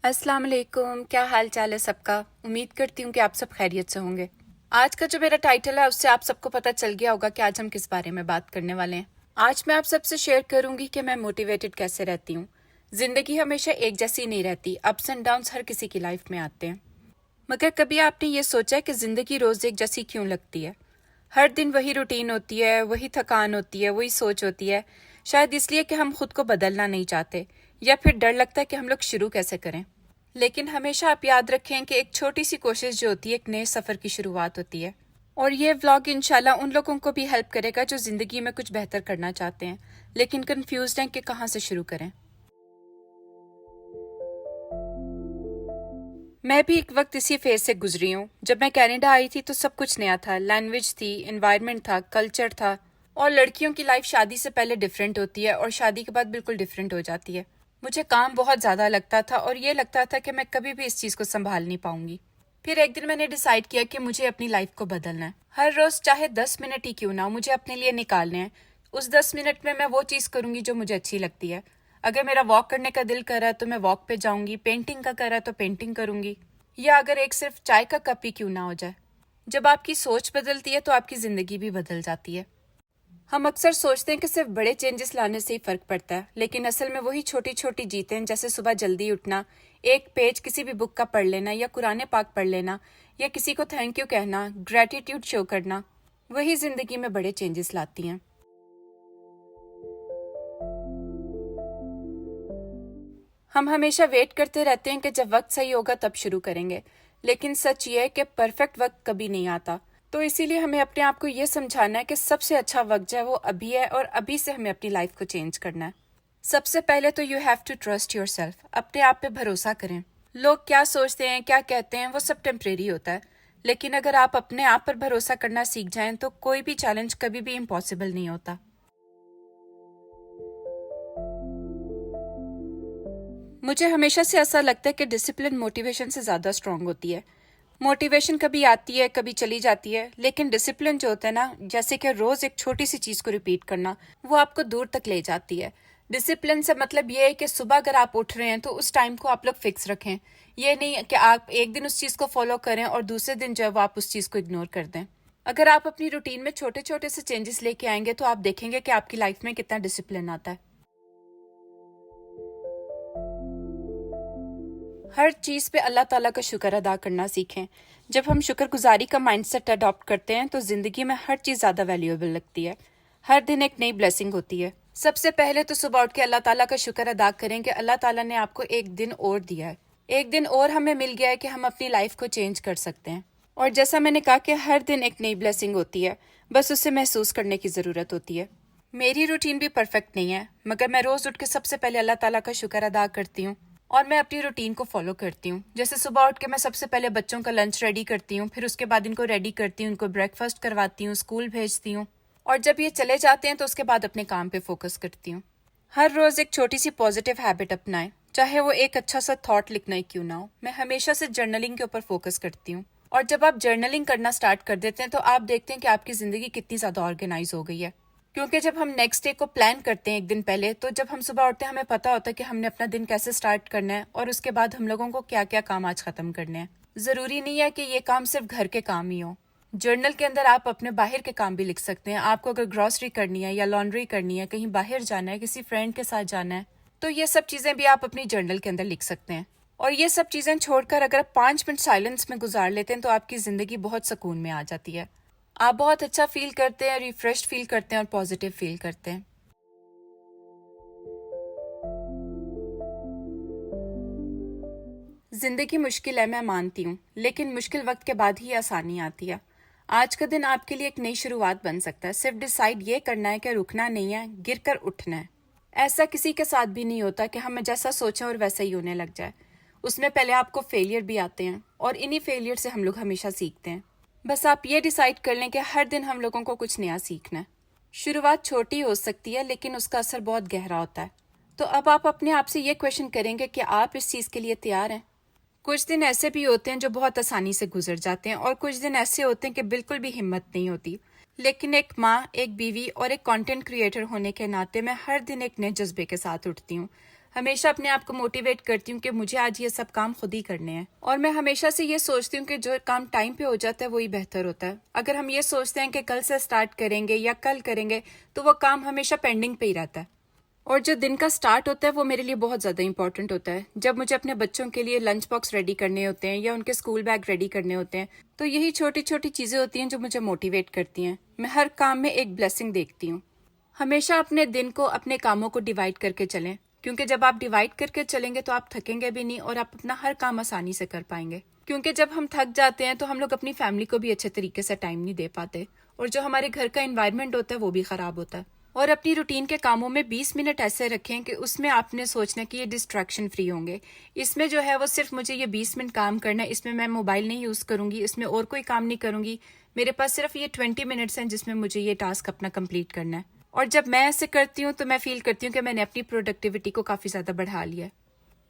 अस्सलाम वालेकुम। क्या हाल चाल है सबका। उम्मीद करती हूँ कि आप सब खैरियत से होंगे। आज का जो मेरा टाइटल है उससे आप सबको पता चल गया होगा कि आज हम किस बारे में बात करने वाले हैं। आज मैं आप सबसे शेयर करूंगी कि मैं मोटिवेटेड कैसे रहती हूँ। जिंदगी हमेशा एक जैसी नहीं रहती, अप्स एंड डाउन्स हर किसी की लाइफ में आते हैं। मगर कभी आपने ये सोचा है कि जिंदगी रोज एक जैसी क्यों लगती है? हर दिन वही रूटीन होती है, वही थकान होती है, वही सोच होती है। शायद इसलिए कि हम खुद को बदलना नहीं चाहते, या फिर डर लगता है कि हम लोग शुरू कैसे करें। लेकिन हमेशा आप याद रखें कि एक छोटी सी कोशिश जो होती है एक नए सफ़र की शुरुआत होती है। और ये व्लॉग इंशाल्लाह उन लोगों को भी हेल्प करेगा जो ज़िंदगी में कुछ बेहतर करना चाहते हैं लेकिन कंफ्यूज्ड हैं कि कहाँ से शुरू करें। मैं भी एक वक्त इसी फेज से गुजरी हूँ। जब मैं कनाडा आई थी तो सब कुछ नया था, लैंग्वेज थी, एनवायरनमेंट था, कल्चर था। और लड़कियों की लाइफ शादी से पहले डिफरेंट होती है और शादी के बाद बिल्कुल डिफरेंट हो जाती है। मुझे काम बहुत ज़्यादा लगता था और ये लगता था कि मैं कभी भी इस चीज़ को संभाल नहीं पाऊंगी। फिर एक दिन मैंने डिसाइड किया कि मुझे अपनी लाइफ को बदलना है। हर रोज़ चाहे 10 मिनट ही क्यों ना हो, मुझे अपने लिए निकालने हैं। उस 10 मिनट में मैं वो चीज़ करूंगी जो मुझे अच्छी लगती है। अगर मेरा वॉक करने का दिल कर रहा है तो मैं वॉक पे जाऊंगी, पेंटिंग का कर रहा है तो पेंटिंग करूंगी, या अगर एक सिर्फ चाय का कप ही क्यों ना हो जाए। जब आपकी सोच बदलती है तो आपकी ज़िंदगी भी बदल जाती है। हम अक्सर सोचते हैं कि सिर्फ बड़े चेंजेस लाने से ही फर्क पड़ता है, लेकिन असल में वही छोटी छोटी जीतें हैं, जैसे सुबह जल्दी उठना, एक पेज किसी भी बुक का पढ़ लेना या कुरान पाक पढ़ लेना, या किसी को थैंक यू कहना, ग्रेटिट्यूड शो करना, वही जिंदगी में बड़े चेंजेस लाती हैं। हम हमेशा वेट करते रहते हैं कि जब वक्त सही होगा तब शुरू करेंगे, लेकिन सच ये है कि परफेक्ट वक्त कभी नहीं आता। तो इसीलिए हमें अपने आप को ये समझाना है कि सबसे अच्छा वक्त जो है वो अभी है और अभी से हमें अपनी लाइफ को चेंज करना है। सबसे पहले तो you have to trust yourself. अपने आप पे भरोसा करें। लोग क्या सोचते हैं, क्या कहते हैं, वो सब टेम्परेरी होता है, लेकिन अगर आप अपने आप पर भरोसा करना सीख जाएं तो कोई भी चैलेंज कभी भी इम्पॉसिबल नहीं होता। मुझे हमेशा से ऐसा लगता है कि डिसिप्लिन मोटिवेशन से ज़्यादा स्ट्रांग होती है। मोटिवेशन कभी आती है, कभी चली जाती है, लेकिन डिसिप्लिन जो होता है ना, जैसे कि रोज़ एक छोटी सी चीज़ को रिपीट करना, वो आपको दूर तक ले जाती है। डिसिप्लिन से मतलब ये है कि सुबह अगर आप उठ रहे हैं तो उस टाइम को आप लोग फिक्स रखें। ये नहीं कि आप एक दिन उस चीज़ को फॉलो करें और दूसरे दिन जो है वो आप उस चीज़ को इग्नोर कर दें। अगर आप अपनी रूटीन में छोटे छोटे से चेंजेस लेके आएंगे तो आप देखेंगे कि आपकी लाइफ में कितना डिसिप्लिन आता है। हर चीज़ पे अल्लाह ताला का शुक्र अदा करना सीखें। जब हम शुक्रगुजारी का माइंडसेट अडॉप्ट करते हैं तो ज़िंदगी में हर चीज़ ज़्यादा वैल्यूएबल लगती है। हर दिन एक नई ब्लेसिंग होती है। सबसे पहले तो सुबह उठ के अल्लाह ताला का शुक्र अदा करें कि अल्लाह ताला ने आपको एक दिन और दिया है। एक दिन और हमें मिल गया है कि हम अपनी लाइफ को चेंज कर सकते हैं। और जैसा मैंने कहा कि हर दिन एक नई ब्लेसिंग होती है, बस उसे महसूस करने की ज़रूरत होती है। मेरी रूटीन भी परफेक्ट नहीं है, मगर मैं रोज़ उठ के सबसे पहले अल्लाह ताला का शुक्र अदा करती हूँ और मैं अपनी रूटीन को फॉलो करती हूँ। जैसे सुबह उठ के मैं सबसे पहले बच्चों का लंच रेडी करती हूँ, फिर उसके बाद इनको रेडी करती हूँ, इनको ब्रेकफास्ट करवाती हूँ, स्कूल भेजती हूँ, और जब ये चले जाते हैं तो उसके बाद अपने काम पे फोकस करती हूँ। हर रोज़ एक छोटी सी पॉजिटिव हैबिट अपनाएं, चाहे वो एक अच्छा सा थॉट लिखना ही क्यों ना हो। मैं हमेशा से जर्नलिंग के ऊपर फोकस करती हूँ, और जब आप जर्नलिंग करना स्टार्ट कर देते हैं तो आप देखते हैं कि आपकी ज़िंदगी कितनी ज़्यादा ऑर्गेनाइज हो गई है। क्योंकि जब हम नेक्स्ट डे को प्लान करते हैं एक दिन पहले, तो जब हम सुबह उठते हैं हमें पता होता है कि हमने अपना दिन कैसे स्टार्ट करना है और उसके बाद हम लोगों को क्या क्या काम आज खत्म करने हैं। ज़रूरी नहीं है कि ये काम सिर्फ घर के काम ही हो। जर्नल के अंदर आप अपने बाहर के काम भी लिख सकते हैं। आपको अगर ग्रॉसरी करनी है या लॉन्ड्री करनी है, कहीं बाहर जाना है, किसी फ्रेंड के साथ जाना है, तो ये सब चीज़ें भी आप अपनी जर्नल के अंदर लिख सकते हैं। और ये सब चीज़ें छोड़कर अगर आप 5 मिनट साइलेंस में गुजार लेते हैं तो आपकी ज़िंदगी बहुत सुकून में आ जाती है। आप बहुत अच्छा फील करते हैं, रिफ्रेश फील करते हैं और पॉजिटिव फील करते हैं। जिंदगी मुश्किल है, मैं मानती हूँ, लेकिन मुश्किल वक्त के बाद ही आसानी आती है। आज का दिन आपके लिए एक नई शुरुआत बन सकता है। सिर्फ डिसाइड ये करना है कि रुकना नहीं है, गिर कर उठना है। ऐसा किसी के साथ भी नहीं होता कि हम जैसा सोचें और वैसा ही होने लग जाए। उसमें पहले आपको फेलियर भी आते हैं और इन्हीं फेलियर से हम लोग हमेशा सीखते हैं। बस आप ये डिसाइड कर लें कि हर दिन हम लोगों को कुछ नया सीखना है। शुरुआत छोटी हो सकती है लेकिन उसका असर बहुत गहरा होता है। तो अब आप अपने आप से ये क्वेश्चन करेंगे कि आप इस चीज़ के लिए तैयार हैं। कुछ दिन ऐसे भी होते हैं जो बहुत आसानी से गुजर जाते हैं और कुछ दिन ऐसे होते हैं कि बिल्कुल भी हिम्मत नहीं होती। लेकिन एक माँ, एक बीवी और एक कंटेंट क्रिएटर होने के नाते मैं हर दिन एक नए जज्बे के साथ उठती हूँ। ہمیشہ اپنے آپ کو موٹیویٹ کرتی ہوں کہ مجھے آج یہ سب کام خود ہی کرنے ہیں، اور میں ہمیشہ سے یہ سوچتی ہوں کہ جو کام ٹائم پہ ہو جاتا ہے وہی بہتر ہوتا ہے۔ اگر ہم یہ سوچتے ہیں کہ کل سے سٹارٹ کریں گے یا کل کریں گے تو وہ کام ہمیشہ پینڈنگ پہ ہی رہتا ہے۔ اور جو دن کا سٹارٹ ہوتا ہے وہ میرے لیے بہت زیادہ امپورٹنٹ ہوتا ہے۔ جب مجھے اپنے بچوں کے لیے لنچ باکس ریڈی کرنے ہوتے ہیں یا ان کے اسکول بیگ ریڈی کرنے ہوتے ہیں، تو یہی چھوٹی چھوٹی چیزیں ہوتی ہیں جو مجھے موٹیویٹ کرتی ہیں۔ میں ہر کام میں ایک بلیسنگ دیکھتی ہوں۔ ہمیشہ اپنے دن کو اپنے کاموں کو ڈیوائڈ کر کے چلیں، کیونکہ جب آپ ڈیوائڈ کر کے چلیں گے تو آپ تھکیں گے بھی نہیں اور آپ اپنا ہر کام آسانی سے کر پائیں گے۔ کیونکہ جب ہم تھک جاتے ہیں تو ہم لوگ اپنی فیملی کو بھی اچھے طریقے سے ٹائم نہیں دے پاتے، اور جو ہمارے گھر کا انوائرمنٹ ہوتا ہے وہ بھی خراب ہوتا ہے۔ اور اپنی روٹین کے کاموں میں 20 منٹ ایسے رکھیں کہ اس میں آپ نے سوچنا کہ یہ ڈسٹریکشن فری ہوں گے۔ اس میں جو ہے وہ صرف مجھے یہ 20 منٹ کام کرنا ہے، اس میں موبائل نہیں یوز کروں گی، اس میں اور کوئی کام نہیں کروں گی۔ میرے پاس صرف یہ 20 منٹس ہیں جس میں مجھے یہ ٹاسک اپنا کمپلیٹ کرنا ہے۔ اور جب میں ایسے کرتی ہوں تو میں فیل کرتی ہوں کہ میں نے اپنی پروڈکٹیوٹی کو کافی زیادہ بڑھا لیا ہے۔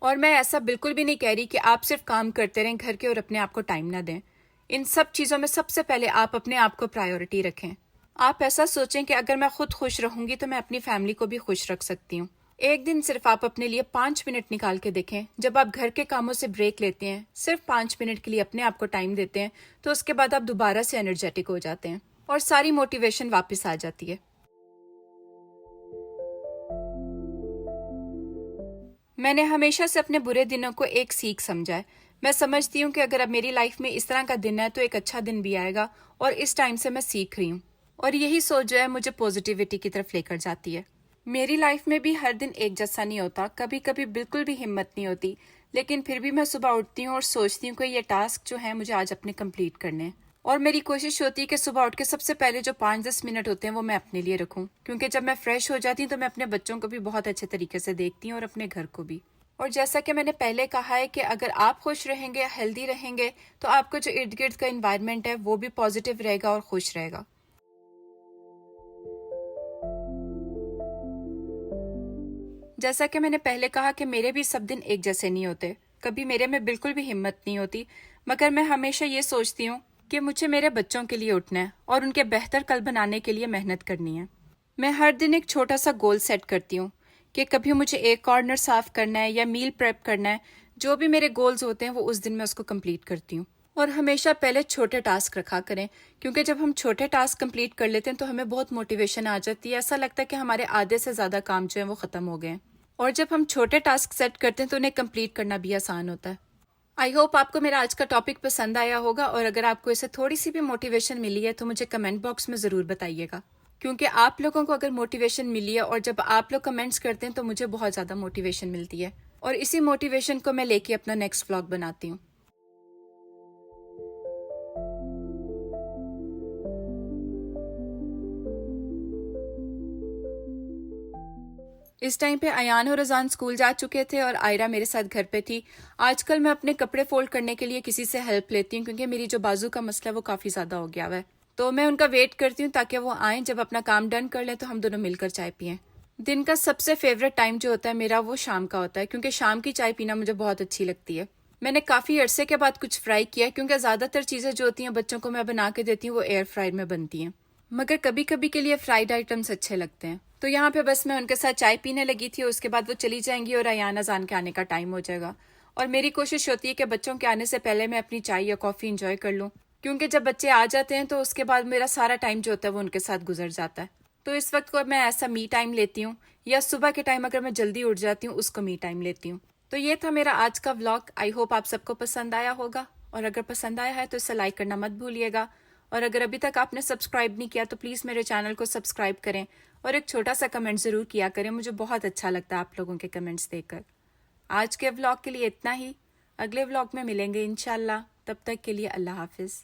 اور میں ایسا بالکل بھی نہیں کہہ رہی کہ آپ صرف کام کرتے رہیں گھر کے اور اپنے آپ کو ٹائم نہ دیں۔ ان سب چیزوں میں سب سے پہلے آپ اپنے آپ کو پرائیورٹی رکھیں۔ آپ ایسا سوچیں کہ اگر میں خود خوش رہوں گی تو میں اپنی فیملی کو بھی خوش رکھ سکتی ہوں۔ ایک دن صرف آپ اپنے لیے 5 منٹ نکال کے دیکھیں، جب آپ گھر کے کاموں سے بریک لیتے ہیں، صرف 5 منٹ کے لیے اپنے آپ کو ٹائم دیتے ہیں، تو اس کے بعد آپ دوبارہ سے انرجیٹک ہو جاتے ہیں اور ساری موٹیویشن واپس آ جاتی ہے۔ میں نے ہمیشہ سے اپنے برے دنوں کو ایک سیکھ سمجھا ہے۔ میں سمجھتی ہوں کہ اگر اب میری لائف میں اس طرح کا دن ہے تو ایک اچھا دن بھی آئے گا، اور اس ٹائم سے میں سیکھ رہی ہوں، اور یہی سوچ جو ہے مجھے پوزیٹیوٹی کی طرف لے کر جاتی ہے۔ میری لائف میں بھی ہر دن ایک جیسا نہیں ہوتا، کبھی کبھی بالکل بھی ہمت نہیں ہوتی، لیکن پھر بھی میں صبح اٹھتی ہوں اور سوچتی ہوں کہ یہ ٹاسک جو ہیں مجھے آج اپنے کمپلیٹ کرنے ہیں، اور میری کوشش ہوتی ہے کہ صبح اٹھ کے سب سے پہلے جو 5-10 منٹ ہوتے ہیں وہ میں اپنے لیے رکھوں، کیونکہ جب میں فریش ہو جاتی ہوں تو میں اپنے بچوں کو بھی بہت اچھے طریقے سے دیکھتی ہوں اور اپنے گھر کو بھی۔ اور جیسا کہ میں نے پہلے کہا ہے کہ اگر آپ خوش رہیں گے، ہیلدی رہیں گے، تو آپ کو جو ارد گرد کا انوائرمنٹ ہے وہ بھی پازیٹیو رہے گا اور خوش رہے گا۔ جیسا کہ میں نے پہلے کہا کہ میرے بھی سب دن ایک جیسے نہیں ہوتے، کبھی میرے میں بالکل بھی ہمت نہیں ہوتی، مگر میں ہمیشہ یہ سوچتی ہوں کہ مجھے میرے بچوں کے لیے اٹھنا ہے اور ان کے بہتر کل بنانے کے لیے محنت کرنی ہے۔ میں ہر دن ایک چھوٹا سا گول سیٹ کرتی ہوں کہ کبھی مجھے ایک کارنر صاف کرنا ہے یا میل پریپ کرنا ہے۔ جو بھی میرے گولز ہوتے ہیں وہ اس دن میں اس کو کمپلیٹ کرتی ہوں، اور ہمیشہ پہلے چھوٹے ٹاسک رکھا کریں، کیونکہ جب ہم چھوٹے ٹاسک کمپلیٹ کر لیتے ہیں تو ہمیں بہت موٹیویشن آ جاتی ہے، ایسا لگتا ہے کہ ہمارے آدھے سے زیادہ کام جو ہیں وہ ختم ہو گئے ہیں۔ اور جب ہم چھوٹے ٹاسک سیٹ کرتے ہیں تو انہیں کمپلیٹ کرنا بھی آسان ہوتا ہے۔ آئی ہوپ آپ کو میرا آج کا ٹاپک پسند آیا ہوگا، اور اگر آپ کو اسے تھوڑی سی بھی موٹیویشن ملی ہے تو مجھے کمنٹ باکس میں ضرور بتائیے گا، کیونکہ آپ لوگوں کو اگر موٹیویشن ملی ہے اور جب آپ لوگ کمنٹس کرتے ہیں تو مجھے بہت زیادہ موٹیویشن ملتی ہے، اور اسی موٹیویشن کو میں لے کے اپنا نیکسٹ ولاگ بناتی ہوں۔ اس ٹائم پہ ایان اور اذان اسکول جا چکے تھے اور آئرہ میرے ساتھ گھر پہ تھی۔ آج کل میں اپنے کپڑے فولڈ کرنے کے لیے کسی سے ہیلپ لیتی ہوں، کیونکہ میری جو بازو کا مسئلہ ہے وہ کافی زیادہ ہو گیا ہوا ہے، تو میں ان کا ویٹ کرتی ہوں تاکہ وہ آئیں، جب اپنا کام ڈن کر لیں تو ہم دونوں مل کر چائے پئیں۔ دن کا سب سے فیوریٹ ٹائم جو ہوتا ہے میرا وہ شام کا ہوتا ہے، کیونکہ شام کی چائے پینا مجھے بہت اچھی لگتی ہے۔ میں نے کافی عرصے کے بعد کچھ فرائی کیا ہے، کیونکہ زیادہ تر چیزیں جو ہوتی ہیں بچوں کو میں بنا کے دیتی ہوں وہ ایئر فرائر میں بنتی ہیں، مگر کبھی کبھی کے لیے فرائیڈ آئٹمس اچھے لگتے ہیں۔ تو یہاں پہ بس میں ان کے ساتھ چائے پینے لگی تھی، اور اس کے بعد وہ چلی جائیں گی اور ایان اذان کے آنے کا ٹائم ہو جائے گا، اور میری کوشش ہوتی ہے کہ بچوں کے آنے سے پہلے میں اپنی چائے یا کافی انجوائے کر لوں، کیونکہ جب بچے آ جاتے ہیں تو اس کے بعد میرا سارا ٹائم جو ہوتا ہے وہ ان کے ساتھ گزر جاتا ہے۔ تو اس وقت کو میں ایسا می ٹائم لیتی ہوں، یا صبح کے ٹائم اگر میں جلدی اٹھ جاتی ہوں اس کو می ٹائم لیتی ہوں۔ تو یہ تھا میرا آج کا ولاگ۔ آئی ہوپ آپ سب کو پسند آیا ہوگا، اور اگر پسند آیا ہے تو اسے لائک کرنا مت بھولیے گا، اور اگر ابھی تک آپ نے سبسکرائب نہیں کیا تو پلیز میرے چینل کو سبسکرائب کریں، اور ایک چھوٹا سا کمنٹ ضرور کیا کریں، مجھے بہت اچھا لگتا ہے آپ لوگوں کے کمنٹس دیکھ کر۔ آج کے ولاگ کے لیے اتنا ہی، اگلے ولاگ میں ملیں گے انشاءاللہ، تب تک کے لیے اللہ حافظ۔